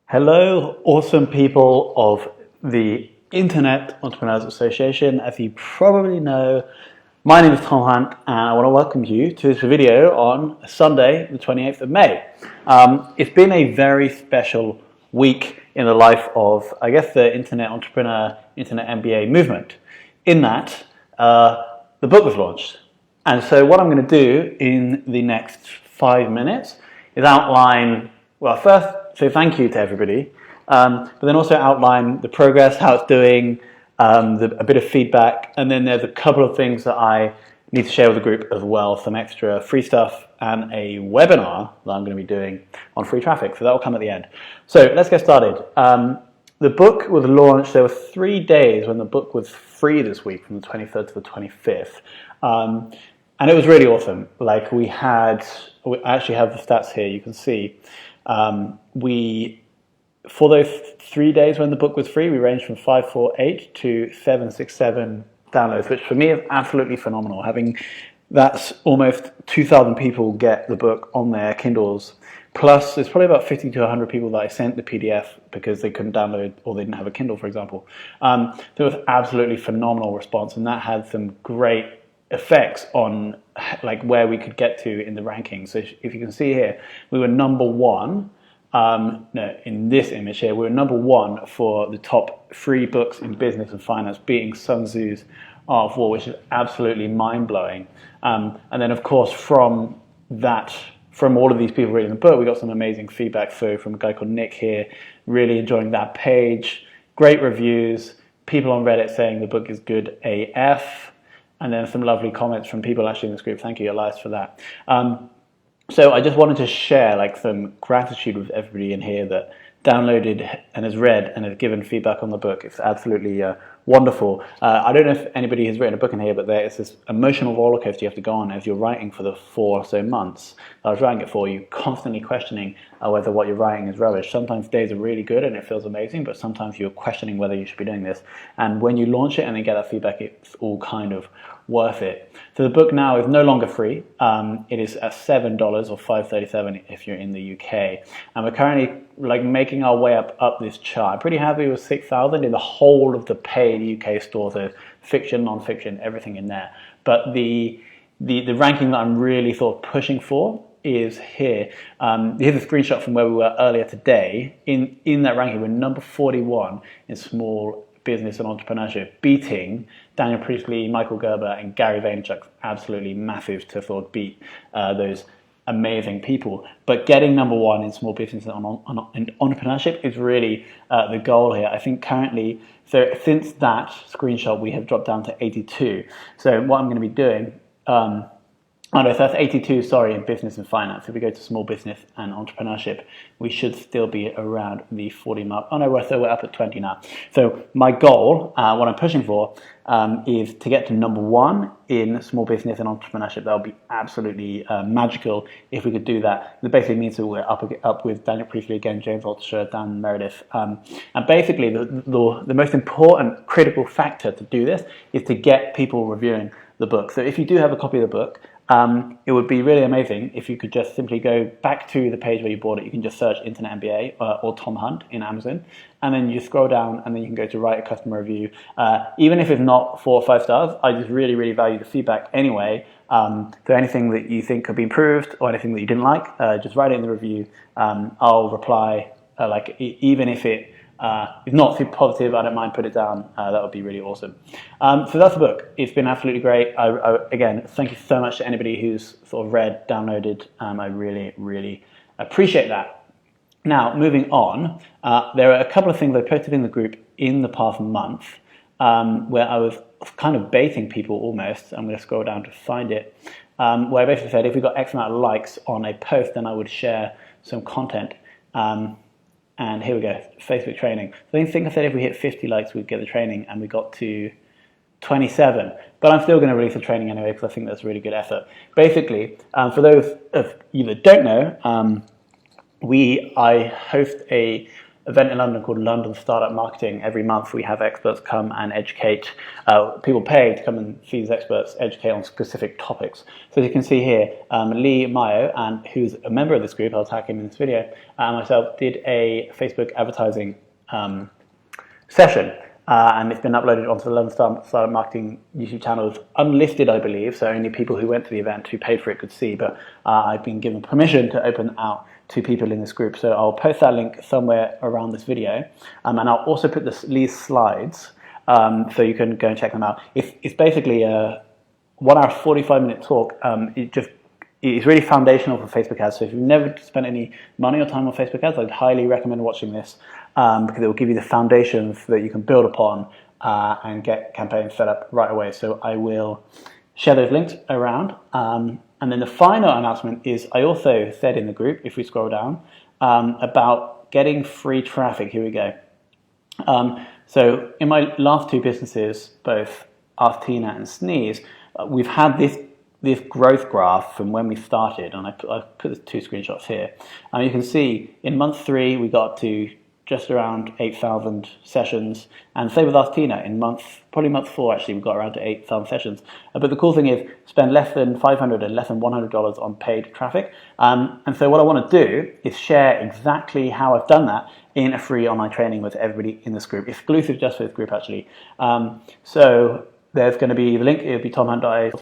Hello, awesome people of the Internet Entrepreneurs Association. As you probably know, my name is Tom Hunt and I want to welcome you to this video on Sunday, the 28th of May. It's been a very special week in the life of, I guess, the Internet Entrepreneur, Internet MBA movement, in that the book was launched. And so what I'm going to do in the next 5 minutes is outline, well, first, say thank you to everybody, but then also outline the progress, how it's doing, a bit of feedback, and then there's a couple of things that I need to share with the group as well, some extra free stuff and a webinar that I'm going to be doing on free traffic, so that will come at the end. So let's get started. The book was launched, there were 3 days when the book was free this week, from the 23rd to the 25th, and it was really awesome. Like I actually have the stats here, you can see. For those 3 days when the book was free, we ranged from 548 to 767 downloads, which for me is absolutely phenomenal. That's almost 2,000 people get the book on their Kindles. Plus, there's probably about 50 to 100 people that I sent the PDF because they couldn't download or they didn't have a Kindle, for example. There was absolutely phenomenal response, and that had some great effects on like where we could get to in the rankings. So if you can see here, we were number one. In this image here, we were number one for the top 3 books in business and finance, beating Sun Tzu's Art of War, which is absolutely mind-blowing. And then, of course, from all of these people reading the book, we got some amazing feedback. So from a guy called Nick here, really enjoying that page, great reviews, people on Reddit saying the book is good AF, and then some lovely comments from people actually in this group. Thank you, Elias, for that. So I just wanted to share like some gratitude with everybody in here that downloaded and has read and has given feedback on the book. It's absolutely wonderful. I don't know if anybody has written a book in here, but it's this emotional roller coaster you have to go on as you're writing for the 4 or so months I was writing it for. You constantly questioning whether what you're writing is rubbish. Sometimes days are really good and it feels amazing, but sometimes you're questioning whether you should be doing this. And when you launch it and then get that feedback, it's all kind of worth it. So the book now is no longer free. It is at $7 or $5.37 if you're in the UK. And we're currently like making our way up this chart. I'm pretty happy with 6,000 in the whole of the paid UK store. So fiction, non-fiction, everything in there. But the ranking that I'm really sort of pushing for is here. Here's a screenshot from where we were earlier today. In that ranking, we're number 41 in small business and entrepreneurship, beating Daniel Priestley, Michael Gerber, and Gary Vaynerchuk. Absolutely massive to sort of beat those amazing people. But getting number 1 in small business and entrepreneurship is really the goal here. I think currently, so since that screenshot, we have dropped down to 82. So what I'm going to be doing, so that's 82, in business and finance. If we go to small business and entrepreneurship, we should still be around the 40 mark. Oh no, we're up at 20 now. So my goal, what I'm pushing for, is to get to number 1 in small business and entrepreneurship. That would be absolutely magical if we could do that. It basically means that we're up with Daniel Priestley again, James Altucher, Dan Meredith. And basically the most important critical factor to do this is to get people reviewing the book. So if you do have a copy of the book, it would be really amazing if you could just simply go back to the page where you bought it. You can just search Internet MBA or Tom Hunt in Amazon, and then you scroll down and then you can go to write a customer review. Even if it's not 4 or 5 stars, I just really, really value the feedback anyway. So anything that you think could be improved or anything that you didn't like, just write it in the review. I'll reply, even if it is not super positive, I don't mind, put it down. That would be really awesome. So that's the book. It's been absolutely great. Again, thank you so much to anybody who's sort of read, downloaded. I really, really appreciate that. Now, moving on, there are a couple of things I posted in the group in the past month where I was kind of baiting people almost. I'm going to scroll down to find it. Where I basically said if we got X amount of likes on a post, then I would share some content. And here we go, Facebook training. So I think I said if we hit 50 likes, we'd get the training, and we got to 27. But I'm still going to release the training anyway because I think that's a really good effort. Basically, for those of you that don't know, I host a event in London called London Startup Marketing. Every month we have experts come and educate, people pay to come and see these experts educate on specific topics. So as you can see here, Lee Mayo, and who's a member of this group, I'll tag him in this video, and myself did a Facebook advertising session. And it's been uploaded onto the London Startup Marketing YouTube channel. It's unlisted, I believe, so only people who went to the event, who paid for it, could see, but I've been given permission to open out to people in this group. So I'll post that link somewhere around this video, and I'll also put Lee's slides, so you can go and check them out. It's basically a 1 hour, 45-minute talk. It's really foundational for Facebook ads. So if you've never spent any money or time on Facebook ads, I'd highly recommend watching this, because it will give you the foundations that you can build upon and get campaigns set up right away. So I will share those links around. And then the final announcement is, I also said in the group, if we scroll down, about getting free traffic. Here we go. So in my last two businesses, both AskTina and Sneez, we've had this growth graph from when we started, and I put the two screenshots here. You can see in month 3 we got to just around 8,000 sessions, and same with AskTina. In probably month 4 actually, we got around to 8,000 sessions. But the cool thing is, spend less than $500 and less than $100 on paid traffic. And so what I want to do is share exactly how I've done that in a free online training with everybody in this group, exclusive just for this group actually. So there's going to be the link. It'll be tomhunt.io.